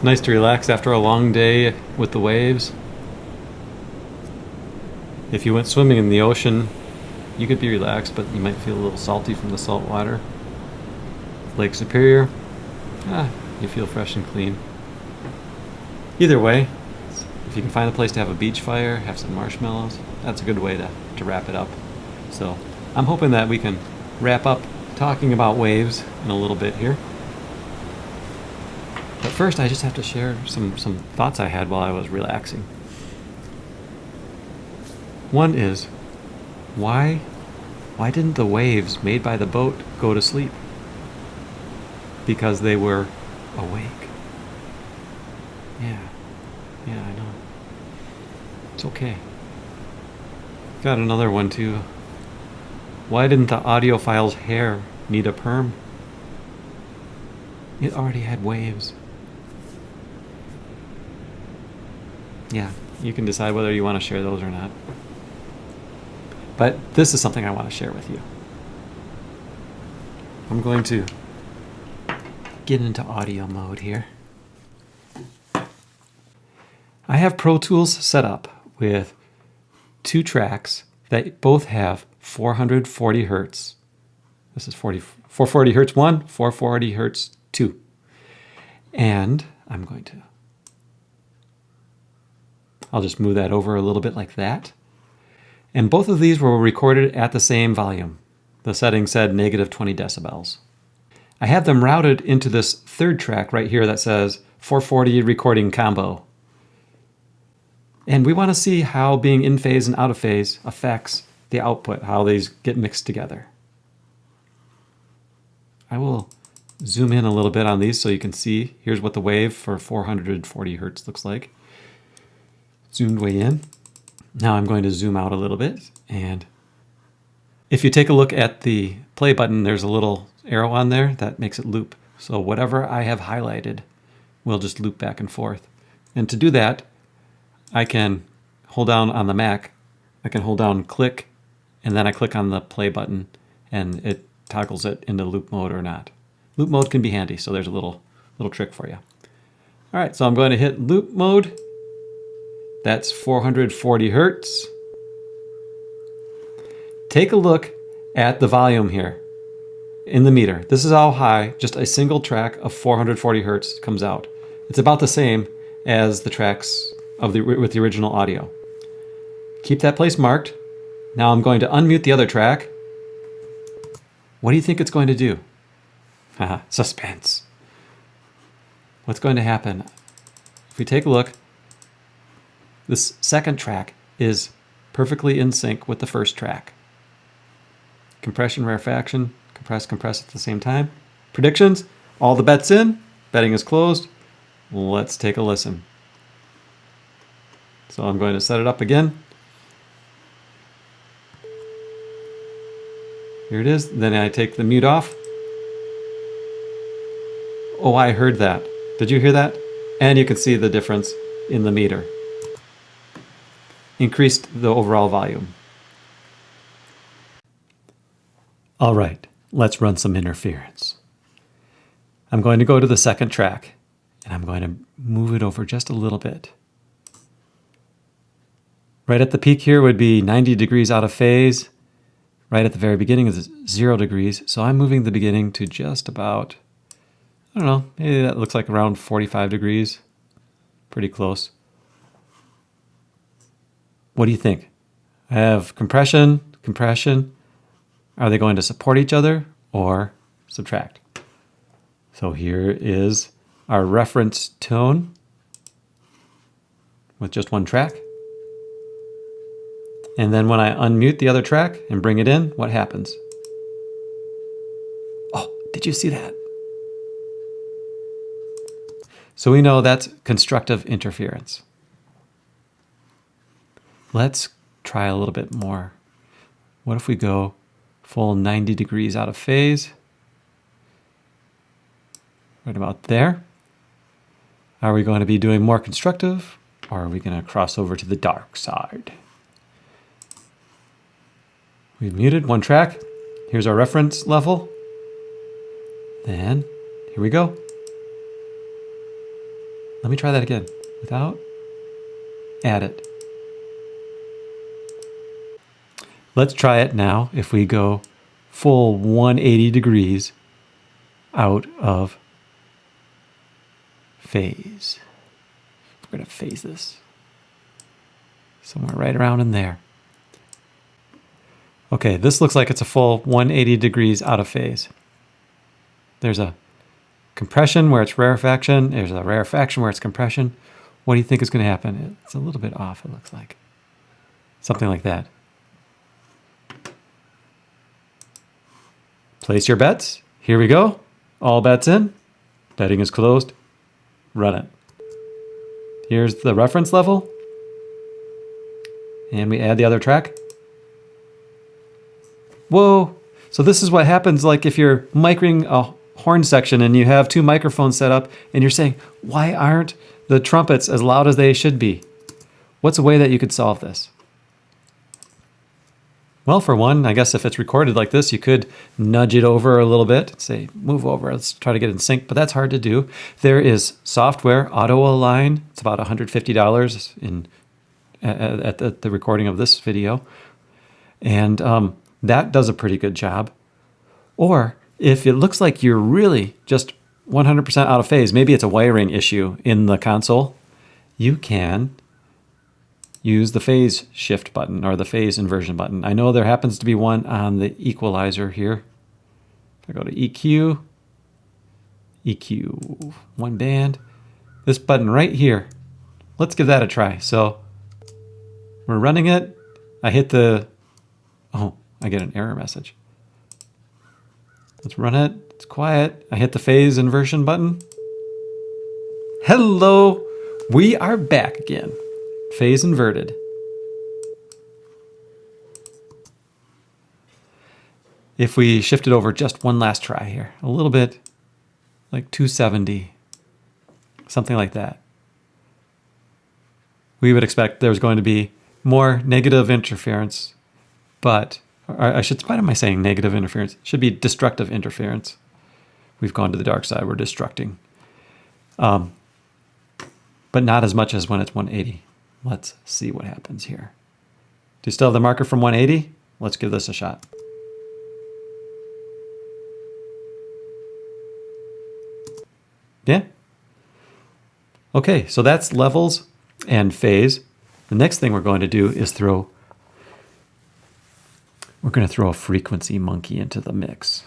It's nice to relax after a long day with the waves. If you went swimming in the ocean, you could be relaxed, but you might feel a little salty from the salt water. Lake Superior, you feel fresh and clean. Either way, if you can find a place to have a beach fire, have some marshmallows, that's a good way to wrap it up. So I'm hoping that we can wrap up talking about waves in a little bit here. But first, I just have to share some thoughts I had while I was relaxing. One is, why didn't the waves made by the boat go to sleep? Because they were awake. Yeah, I know. It's okay. Got another one too. Why didn't the audiophile's hair need a perm? It already had waves. Yeah, you can decide whether you want to share those or not. But this is something I want to share with you. I'm going to get into audio mode here. I have Pro Tools set up with 2 tracks that both have 440 hertz. This is 440 hertz 1, 440 hertz 2. And I'll just move that over a little bit like that. And both of these were recorded at the same volume. The setting said negative 20 decibels. I have them routed into this 3rd track right here that says 440 recording combo. And we want to see how being in phase and out of phase affects the output, how these get mixed together. I will zoom in a little bit on these so you can see. Here's what the wave for 440 hertz looks like. Zoomed way in. Now I'm going to zoom out a little bit, and if you take a look at the play button, there's a little arrow on there that makes it loop. So whatever I have highlighted will just loop back and forth. And to do that, I can hold down on the Mac, I can hold down click, and then I click on the play button, and it toggles it into loop mode or not. Loop mode can be handy, so there's a little trick for you. All right, so I'm going to hit loop mode. That's 440 hertz. Take a look at the volume here in the meter. This is how high just a single track of 440 hertz comes out. It's about the same as the tracks with the original audio. Keep that place marked. Now I'm going to unmute the other track. What do you think it's going to do? Haha, suspense. What's going to happen? If we take a look, this 2nd track is perfectly in sync with the 1st track. Compression, rarefaction, compress at the same time. Predictions, all the bets in, betting is closed. Let's take a listen. So I'm going to set it up again. Here it is. Then I take the mute off. Oh, I heard that. Did you hear that? And you can see the difference in the meter. Increased the overall volume. All right, let's run some interference. I'm going to go to the 2nd track, and I'm going to move it over just a little bit. Right at the peak here would be 90 degrees out of phase. Right at the very beginning is 0 degrees, so I'm moving the beginning to just about, I don't know, maybe that looks like around 45 degrees. Pretty close. What do you think? I have compression. Are they going to support each other or subtract? So here is our reference tone with just 1 track. And then when I unmute the other track and bring it in, what happens? Oh, did you see that? So we know that's constructive interference. Let's try a little bit more. What if we go full 90 degrees out of phase? Right about there. Are we going to be doing more constructive, or are we going to cross over to the dark side? We've muted 1 track. Here's our reference level. Then, here we go. Let me try that again. Without, add it. Let's try it now if we go full 180 degrees out of phase. We're going to phase this somewhere right around in there. Okay, this looks like it's a full 180 degrees out of phase. There's a compression where it's rarefaction. There's a rarefaction where it's compression. What do you think is going to happen? It's a little bit off, it looks like. Something like that. Place your bets. Here we go. All bets in. Betting is closed. Run it. Here's the reference level. And we add the other track. Whoa. So this is what happens like if you're microing a horn section and you have two microphones set up and you're saying, why aren't the trumpets as loud as they should be? What's a way that you could solve this? Well, for one, I guess if it's recorded like this, you could nudge it over a little bit, say, move over, let's try to get in sync, but that's hard to do. There is software, auto align. It's about $150 at the recording of this video. And that does a pretty good job. Or if it looks like you're really just 100% out of phase, maybe it's a wiring issue in the console, you can use the phase shift button or the phase inversion button. I know there happens to be one on the equalizer here. If I go to EQ, one band, this button right here. Let's give that a try. So we're running it. I hit the, oh, I get an error message. Let's run it. It's quiet. I hit the phase inversion button. Hello. We are back again. Phase inverted. If we shift it over just one last try here, a little bit, like 270, something like that. We would expect there's going to be more negative interference, but I should, why am I saying negative interference? It should be destructive interference. We've gone to the dark side, we're destructing. But not as much as when it's 180. Let's see what happens here. Do you still have the marker from 180? Let's give this a shot. Yeah. Okay, so that's levels and phase. The next thing we're going to do is we're going to throw a frequency monkey into the mix.